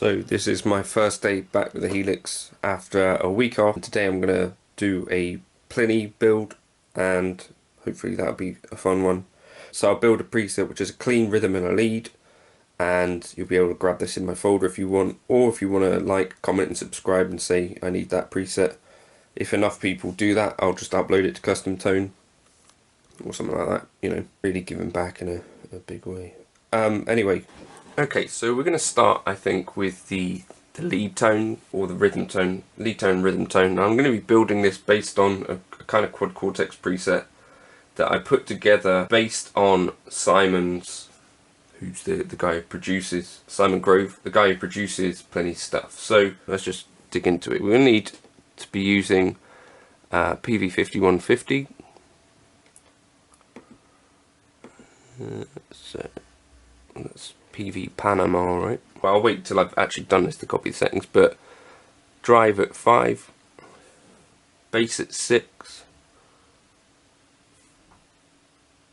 So this is my first day back with the Helix after a week off. Today I'm going to do a Pliny build and hopefully that'll be a fun one. So I'll build a preset which is a clean rhythm and a lead, and you'll be able to grab this in my folder if you want, or if you want to like, comment and subscribe and say I need that preset. If enough people do that, I'll just upload it to custom tone or something like that, you know, really giving back in a big way. Anyway, okay, so we're going to start, I think, with the lead tone or the rhythm tone, lead tone, rhythm tone. Now, I'm going to be building this based on a kind of quad cortex preset that I put together based on Simon's, who's the guy who produces, Simon Grove, the guy who produces Pliny stuff. So let's just dig into it. We're going to need to be using PV5150. So that's PV Panama, right? Well, I'll wait till I've actually done this to copy the settings, but drive at 5, bass at 6,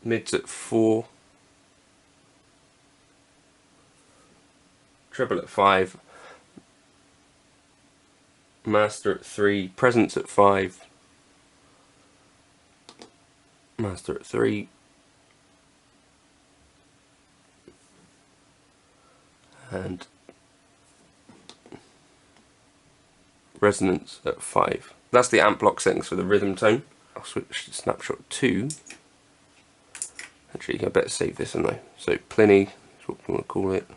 mids at 4, treble at 5, master at 3, presence at 5, master at 3, and resonance at 5. That's the amp block settings for the rhythm tone. I'll switch to snapshot 2. Actually, I better save this, haven't I? So Pliny is what we want to call it.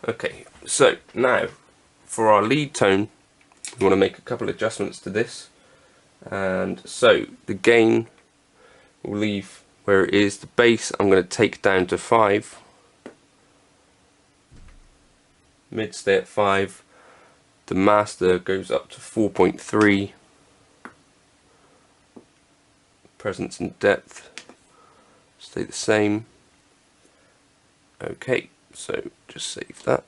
Okay, so now for our lead tone, we want to make a couple of adjustments to this. And so the gain we'll leave where it is. The bass I'm going to take down to 5. Mid stay at 5. The master goes up to 4.3. Presence and depth stay the same. Okay, so just save that.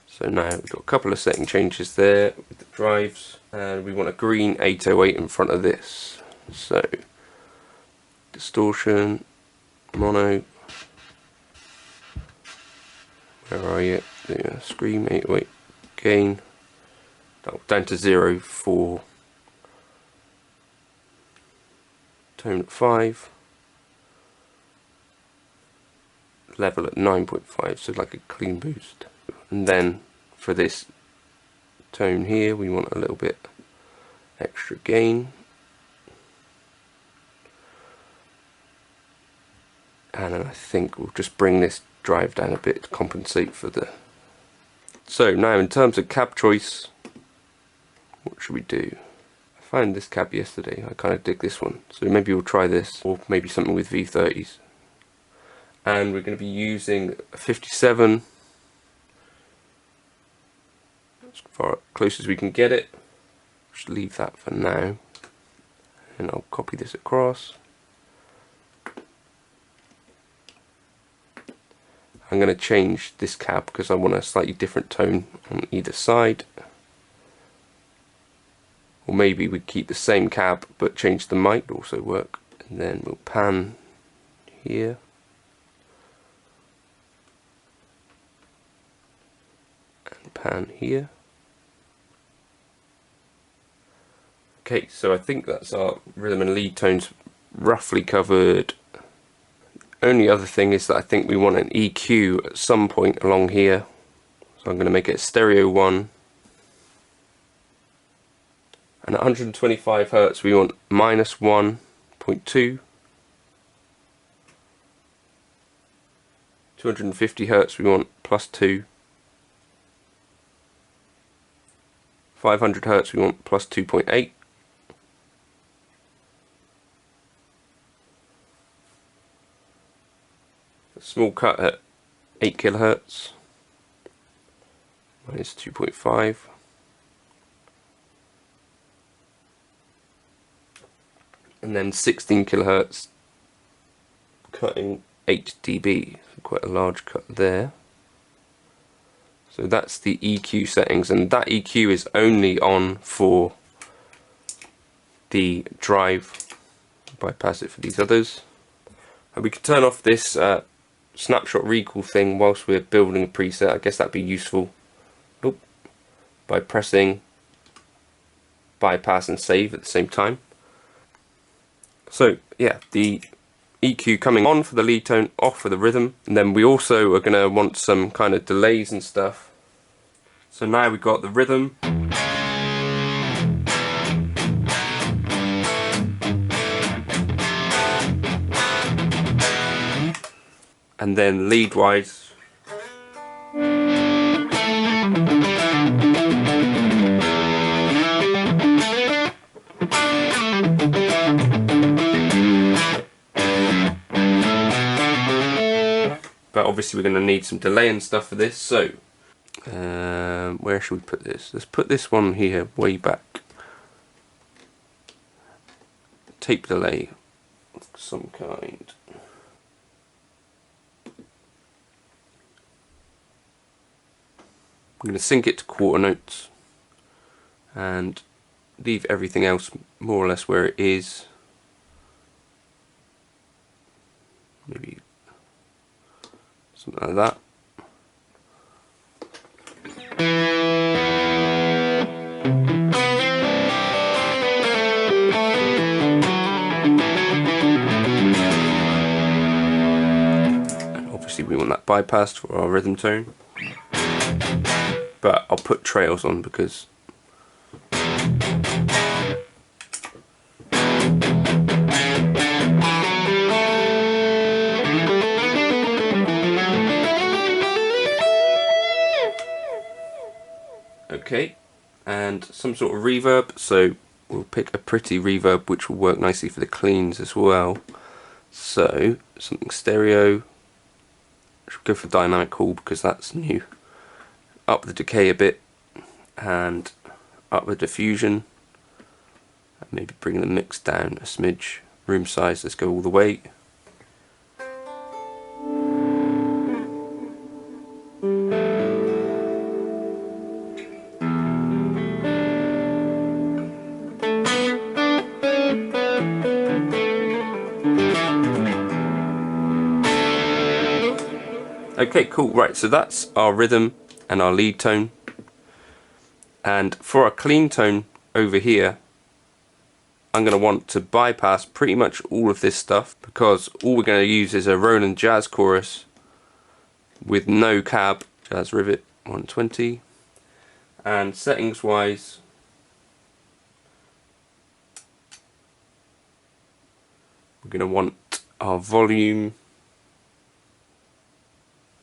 So now we've got a couple of setting changes there with the drives, and we want a green 808 in front of this. So distortion, mono, where are you? The scream 808, gain down to 0 for tone at 5, level at 9.5, so like a clean boost. And then for this tone here we want a little bit extra gain, and then I think we'll just bring this drive down a bit to compensate for the... So now in terms of cab choice, what should we do? I found this cab yesterday, I kind of dig this one, so maybe we'll try this, or maybe something with V30s. And we're going to be using a 57, as far close as we can get it. Just leave that for now, and I'll copy this across. I'm going to change this cab because I want a slightly different tone on either side. Or maybe we keep the same cab but change the mic, also work. And then we'll pan here. And pan here. Okay, so I think that's our rhythm and lead tones roughly covered. Only other thing is that I think we want an EQ at some point along here, so I'm going to make it a stereo 1, and at 125 Hz we want -1.2, 250 Hz we want +2, 500 Hz we want +2.8, small cut at 8 kHz, -2.5, and then 16 kHz cutting 8 dB, so quite a large cut there. So that's the EQ settings, and that EQ is only on for the drive. Bypass it for these others. And we can turn off this snapshot recall thing whilst we're building a preset. I guess that'd be useful. Oop. By pressing bypass and save at the same time. So yeah, the EQ coming on for the lead tone, off for the rhythm, and then we also are going to want some kind of delays and stuff. So now we've got the rhythm, and then lead wise but obviously we're going to need some delay and stuff for this, so where should we put this? Let's put this one here way back. Tape delay of some kind. I'm going to sync it to quarter notes and leave everything else more or less where it is. Maybe something like that. And obviously we want that bypassed for our rhythm tone. But I'll put trails on because okay, and some sort of reverb, so we'll pick a pretty reverb which will work nicely for the cleans as well. So something stereo, should go for dynamic hall because that's new. Up the decay a bit and up the diffusion, and maybe bring the mix down a smidge. Room size, let's go all the way. Okay, cool, right, so that's our rhythm and our lead tone. And for our clean tone over here, I'm going to want to bypass pretty much all of this stuff because all we're going to use is a Roland jazz chorus with no cab, jazz rivet 120. And settings wise, we're going to want our volume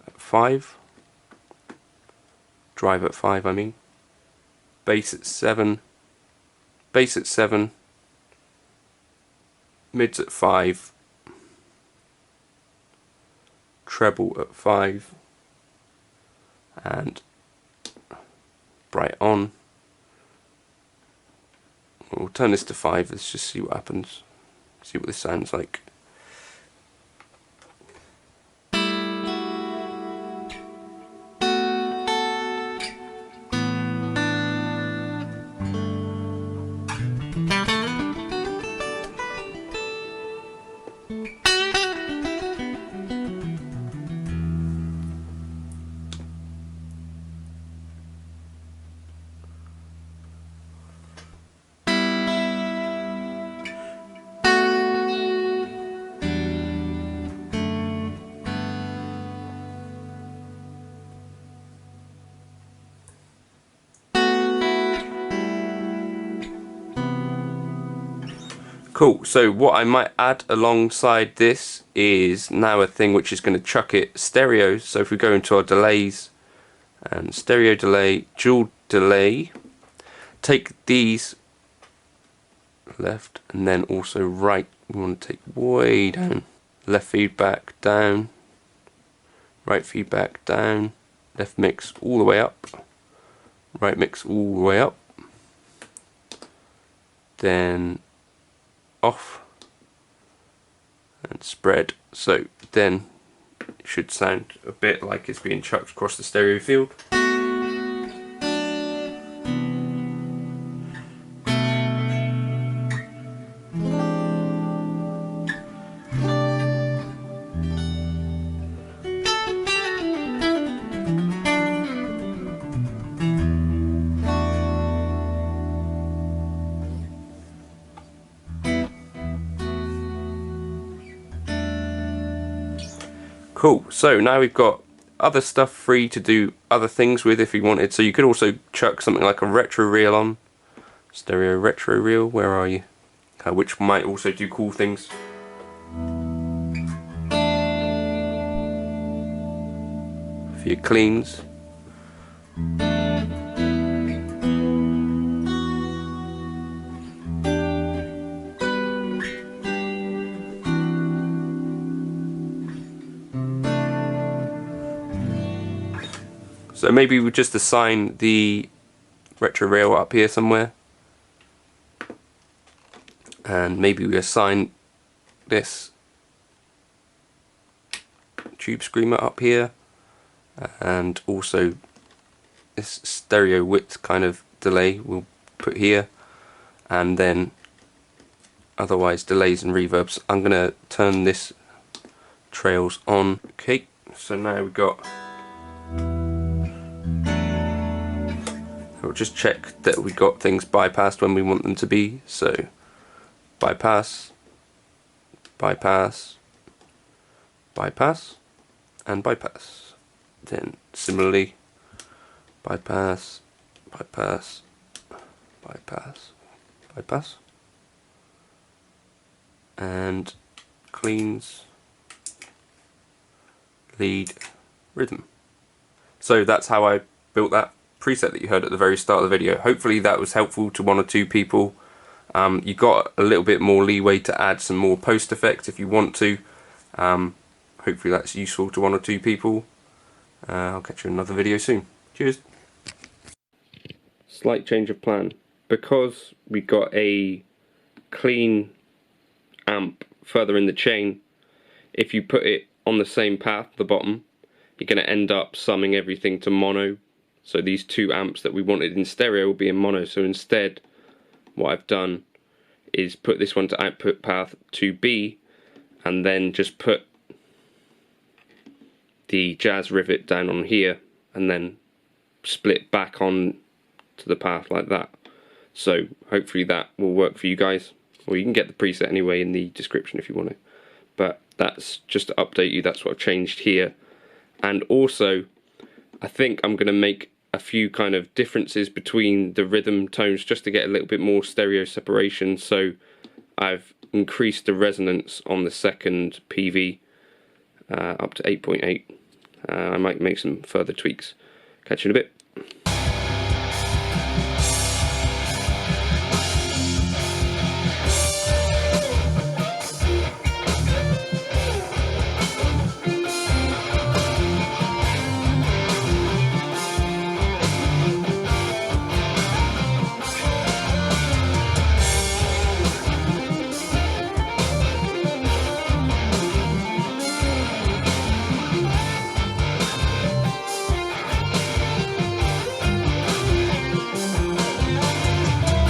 at 5, drive at 5 I mean, bass at 7, mids at 5, treble at 5, and bright on. We'll turn this to 5, let's just see what happens, see what this sounds like. Cool, so what I might add alongside this is now a thing which is going to chuck it stereo. So if we go into our delays and stereo delay, dual delay, take these left and then also right, we want to take way down. Left feedback down, right feedback down, left mix all the way up, right mix all the way up, then off and spread, so then it should sound a bit like it's being chucked across the stereo field. Cool, so now we've got other stuff free to do other things with if you wanted. So you could also chuck something like a retro reel on. Stereo retro reel, where are you? Which might also do cool things. For your cleans. So maybe we just assign the retro rail up here somewhere, and maybe we assign this tube screamer up here, and also this stereo width kind of delay we'll put here, and then otherwise delays and reverbs. I'm gonna turn this trails on. Okay, so now we've got, we'll just check that we got things bypassed when we want them to be. So bypass, bypass, bypass, and bypass. Then similarly bypass, bypass, bypass, bypass, and cleans, lead, rhythm. So that's how I built that preset that you heard at the very start of the video. Hopefully that was helpful to one or two people. You got a little bit more leeway to add some more post effects if you want to. Hopefully that's useful to one or two people. I'll catch you in another video soon. Cheers. Slight change of plan. Because we got a clean amp further in the chain, if you put it on the same path, the bottom, you're going to end up summing everything to mono. So these two amps that we wanted in stereo will be in mono. So instead, what I've done is put this one to output path 2B, and then just put the jazz rivet down on here, and then split back on to the path like that. So hopefully that will work for you guys, or you can get the preset anyway in the description if you want to. But that's just to update you, that's what I've changed here. And also, I think I'm going to make a few kind of differences between the rhythm tones just to get a little bit more stereo separation. So I've increased the resonance on the second PV up to 8.8. I might make some further tweaks. Catch you in a bit.